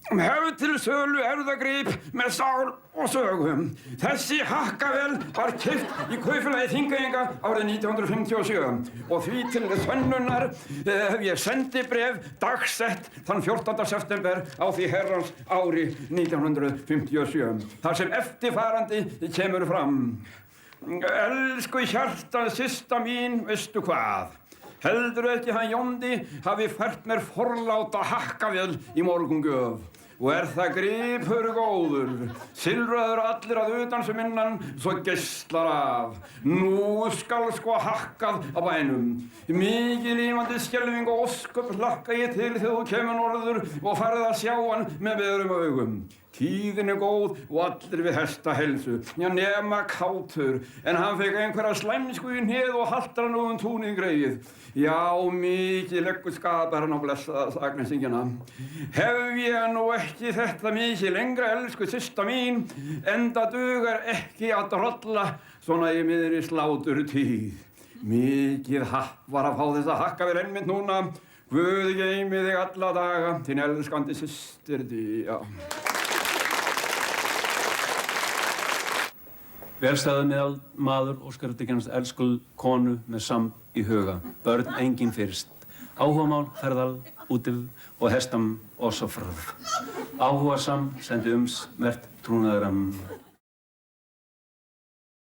Hefð til sölu erfðagrip með sál og sögu. Þessi hakkavél var keypt í kaupfélagi Þingeyinga árið 1957 og því til sönnunar hef ég sendibréf dagsett þann 14. september á því herrans ári 1957. Þar sem eftirfarandi kemur fram. Elsku hjartað systa mín, veistu hvað? Heldurðu ekki hann Jóndi hafi fært mér forláta hakkavél í morgungjöf? Og það gripur góður, silfraður allir að utan sem innan, svo geislar af. Nú skal sko hakkað á bænum. Mikið lífandi skelfing og ósköp hlakka ég til þegar þú kemur norður og farið að sjá hann með berum augum. Tíðin góð og allir við hesta heilsu, já nema kátur, en hann fekk einhverja slæmsku í hnéð og haltar hann túnið greið. Já, mikið leggur skapar hann á blessaða Agnesingina. Hef ég nú ekki þetta mikið lengra, elsku systa mín, enda dugar ekki að drolla svona í miðri sláturtíð. Mikið happ var að fá þessa hakkavél einmitt núna. Guð geymi þig alla daga, þín elskandi systir Día. Velstæður meðal maður óskar eftir eignast elskuð konu með samb í huga. Börn engin fyrst. Áhugamál, ferðal, útif og hestam og svo fröð. Áhugasam sendi mert trúnaðaram.